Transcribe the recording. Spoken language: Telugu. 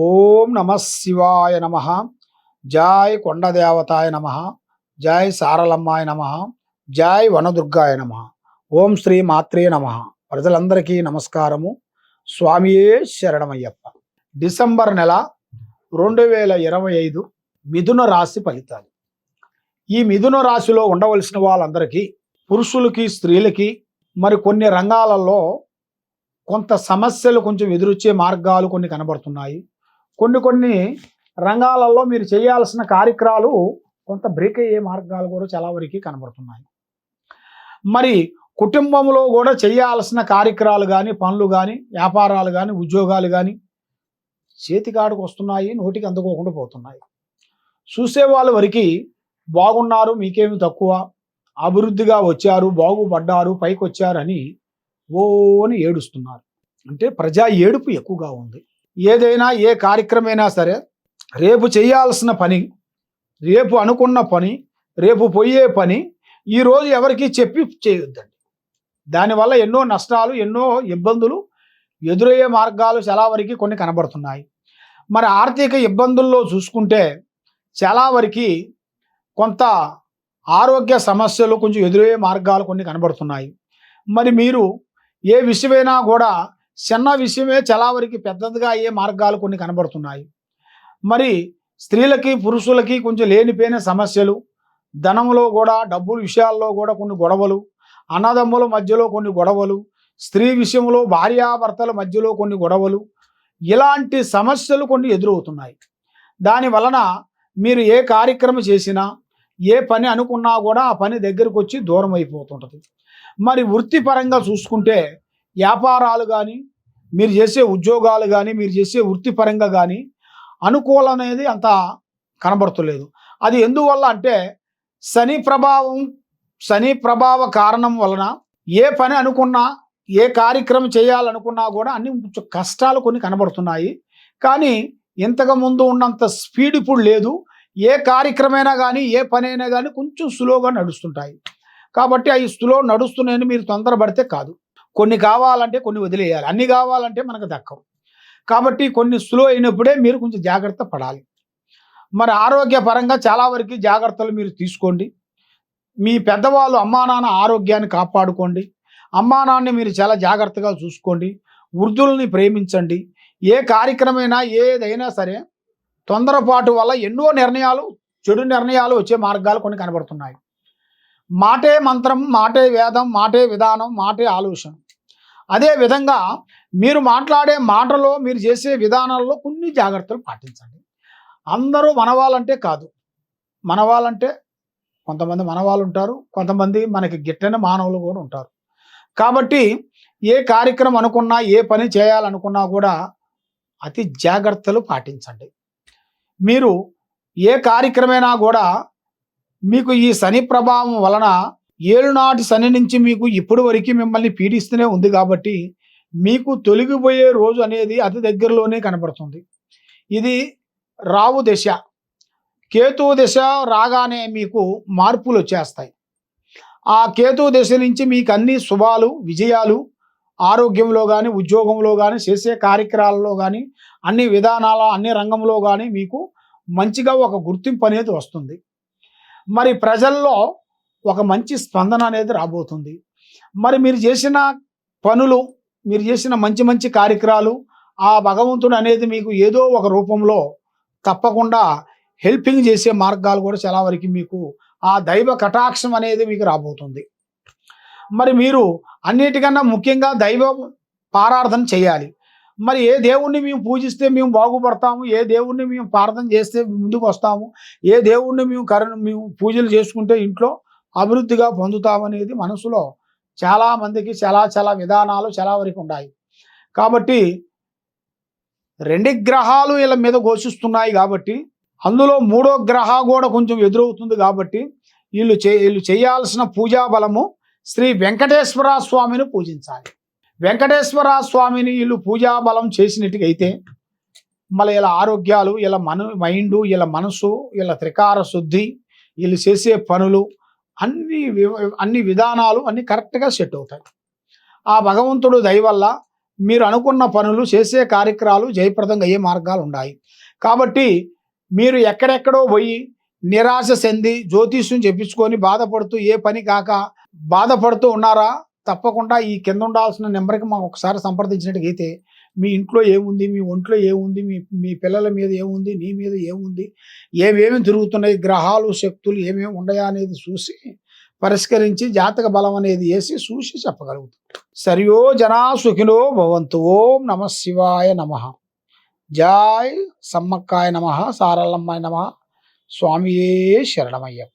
ఓం నమ శివాయ నమ. జై కొండదేవతాయ నమ. జై సారలమ్మాయ నమ. జై వనదుర్గాయ నమ. ఓం శ్రీ మాత్రే నమ. ప్రజలందరికీ నమస్కారము. స్వామియే శరణమయ్యప్ప. డిసెంబర్ నెల 2025 మిథున రాశి ఫలితాలు. ఈ మిథున రాశిలో ఉండవలసిన వాళ్ళందరికీ, పురుషులకి స్త్రీలకి మరి కొన్ని రంగాలలో కొంత సమస్యలు కొంచెం ఎదురొచ్చే మార్గాలు కొన్ని కనబడుతున్నాయి. కొన్ని రంగాలలో మీరు చేయాల్సిన కార్యక్రమాలు కొంత బ్రేక్ అయ్యే మార్గాలు కూడా చాలా వరకు కనబడుతున్నాయి. మరి కుటుంబంలో కూడా చేయాల్సిన కార్యక్రమాలు కానీ, పనులు కానీ, వ్యాపారాలు కానీ, ఉద్యోగాలు కానీ చేతికాడికి వస్తున్నాయి, నోటికి అందుకోకుండా పోతున్నాయి. చూసేవాళ్ళ వరకు బాగున్నారు, మీకేమి తక్కువ, అభివృద్ధిగా వచ్చారు, బాగుపడ్డారు, పైకి వచ్చారని ఓని ఏడుస్తున్నారు. అంటే ప్రజా ఏడుపు ఎక్కువగా ఉంది. ఏదైనా ఏ కార్యక్రమైనా సరే రేపు చేయాల్సిన పని, రేపు అనుకున్న పని, రేపు పోయే పని ఈరోజు ఎవరికి చెప్పి చేయొద్దండి. దానివల్ల ఎన్నో నష్టాలు, ఎన్నో ఇబ్బందులు ఎదురయ్యే మార్గాలు చాలా వరకు కొన్ని కనబడుతున్నాయి. మరి ఆర్థిక ఇబ్బందుల్లో చూసుకుంటే చాలా వరకు కొంత ఆరోగ్య సమస్యలు కొంచెం ఎదురయ్యే మార్గాలు కొన్ని కనబడుతున్నాయి. మరి మీరు ఏ విషయమైనా కూడా చిన్న విషయమే చాలా వరకు పెద్దదిగా అయ్యే మార్గాలు కొన్ని కనబడుతున్నాయి. మరి స్త్రీలకి పురుషులకి కొంచెం లేనిపోయిన సమస్యలు, ధనంలో కూడా డబ్బుల విషయాల్లో కూడా కొన్ని గొడవలు, అన్నదమ్ముల మధ్యలో కొన్ని గొడవలు, స్త్రీ విషయంలో భార్యాభర్తల మధ్యలో కొన్ని గొడవలు, ఇలాంటి సమస్యలు కొన్ని ఎదురవుతున్నాయి. దాని వలన మీరు ఏ కార్యక్రమం చేసినా, ఏ పని అనుకున్నా కూడా ఆ పని దగ్గరకు వచ్చి దూరం అయిపోతుంటుంది. మరి వృత్తిపరంగా చూసుకుంటే వ్యాపారాలు కానీ, మీరు చేసే ఉద్యోగాలు కానీ, మీరు చేసే వృత్తిపరంగా కానీ అనుకూలం అనేది అంత కనబడతలేదు. అది ఎందువల్ల అంటే శని ప్రభావ కారణం వలన ఏ పని అనుకున్నా, ఏ కార్యక్రమం చేయాలనుకున్నా కూడా అన్ని కొంచెం కష్టాలు కొన్ని కనబడుతున్నాయి. కానీ ఇంతకు ముందు ఉన్నంత స్పీడ్ ఇప్పుడు లేదు. ఏ కార్యక్రమైనా కానీ, ఏ పని అయినా కానీ కొంచెం స్లోగా నడుస్తుంటాయి. కాబట్టి అవి స్లో నడుస్తున్నాయని మీరు తొందరపడితే కాదు. కొన్ని కావాలంటే కొన్ని వదిలేయాలి, అన్ని కావాలంటే మనకు దక్కవు. కాబట్టి కొన్ని స్లో అయినప్పుడే మీరు కొంచెం జాగ్రత్త పడాలి. మరి ఆరోగ్యపరంగా చాలా వరకు జాగ్రత్తలు మీరు తీసుకోండి. మీ పెద్దవాళ్ళు అమ్మా నాన్న ఆరోగ్యాన్ని కాపాడుకోండి. అమ్మా నాన్నని మీరు చాలా జాగ్రత్తగా చూసుకోండి. వృద్ధుల్ని ప్రేమించండి. ఏ కార్యక్రమైనా ఏదైనా సరే తొందరపాటు వల్ల ఎన్నో నిర్ణయాలు, చెడు నిర్ణయాలు వచ్చే మార్గాలు కొన్ని కనబడుతున్నాయి. మాటే మంత్రం, మాటే వేదం, మాటే విధానం, మాటే ఆలోచన. అదే విధంగా మీరు మాట్లాడే మాటలో, మీరు చేసే విధానాల్లో కొన్ని జాగ్రత్తలు పాటించండి. అందరూ మనవాళ్ళంటే కాదు. మనవాళ్ళంటే కొంతమంది మనవాళ్ళు ఉంటారు, కొంతమంది మనకి గిట్టని మానవులు కూడా ఉంటారు. కాబట్టి ఏ కార్యక్రమం అనుకున్నా, ఏ పని చేయాలనుకున్నా కూడా అతి జాగ్రత్తలు పాటించండి. మీరు ఏ కార్యక్రమైనా కూడా మీకు ఈ శని ప్రభావం వలన ఏలునాటి శని నుంచి మీకు ఇప్పటి వరకు మిమ్మల్ని పీడిస్తూనే ఉంది. కాబట్టి మీకు తొలగిపోయే రోజు అనేది అతి దగ్గరలోనే కనబడుతుంది. ఇది రావు దశ. కేతు దశ రాగానే మీకు మార్పులు వచ్చేస్తాయి. ఆ కేతు దశ నుంచి మీకు అన్ని శుభాలు, విజయాలు, ఆరోగ్యంలో కానీ, ఉద్యోగంలో కానీ, చేసే కార్యక్రమాలలో కానీ, అన్ని విధానాల, అన్ని రంగంలో కానీ మీకు మంచిగా ఒక గుర్తింపు అనేది వస్తుంది. మరి ప్రజల్లో ఒక మంచి స్పందన అనేది రాబోతుంది. మరి మీరు చేసిన పనులు, మీరు చేసిన మంచి మంచి కార్యక్రమాలు ఆ భగవంతుడు అనేది మీకు ఏదో ఒక రూపంలో తప్పకుండా హెల్పింగ్ చేసే మార్గాలు కూడా చాలా వరకు మీకు ఆ దైవ కటాక్షం అనేది మీకు రాబోతుంది. మరి మీరు అన్నిటికన్నా ముఖ్యంగా దైవ పారార్థన చేయాలి. మరి ఏ దేవుణ్ణి మేము పూజిస్తే మేము బాగుపడతాము, ఏ దేవుణ్ణి మేము ప్రార్థన చేస్తే ముందుకు వస్తాము, ఏ దేవుణ్ణి మేము పూజలు చేసుకుంటే ఇంట్లో అభివృద్ధిగా పొందుతామనేది మనసులో చాలామందికి చాలా విధానాలు చాలా వరకు ఉన్నాయి. కాబట్టి 2 గ్రహాలు వీళ్ళ మీద ఘోషిస్తున్నాయి. కాబట్టి అందులో 3వ గ్రహం కూడా కొంచెం ఎదురవుతుంది. కాబట్టి వీళ్ళు చేయాల్సిన పూజా బలము శ్రీ వెంకటేశ్వర స్వామిని పూజించాలి. వెంకటేశ్వర స్వామిని వీళ్ళు పూజా బలం చేసినట్టుగైతే మళ్ళీ ఇలా ఆరోగ్యాలు, ఇలా మైండు, ఇలా మనసు, ఇలా త్రికార శుద్ధి, వీళ్ళు చేసే పనులు అన్ని విధానాలు అన్నీ కరెక్ట్గా సెట్ అవుతాయి. ఆ భగవంతుడు దయ వల్ల మీరు అనుకున్న పనులు చేసే కార్యక్రమాలు జయప్రదంగా అయ్యే మార్గాలు ఉన్నాయి. కాబట్టి మీరు ఎక్కడెక్కడో పోయి నిరాశ చెంది జ్యోతిష్యం చెప్పించుకొని బాధపడుతూ ఏ పని కాక బాధపడుతూ ఉన్నారా? తప్పకుండా ఈ కింద ఉండాల్సిన నెంబర్‌కి మాకు ఒకసారి సంప్రదించినట్టయితే మీ ఇంట్లో ఏముంది? మీ ఒంట్లో ఏముంది? మీ మీ పిల్లల మీద ఏముంది? నీ మీద ఏముంది? ఏమేమి తిరుగుతున్నాయి? గ్రహాలు, శక్తులు ఏమేమి ఉన్నాయా అనేది చూసి పరిష్కరించి జాతక బలం అనేది ఏసి చూసి చెప్పగలుగుతాం. సర్వో జనా సుఖినో భవంతు. ఓం నమః శివాయ నమః. జై సమ్మక్కాయ నమః. సారలమ్మాయ నమః. స్వామియే శరణమయ్యప్ప.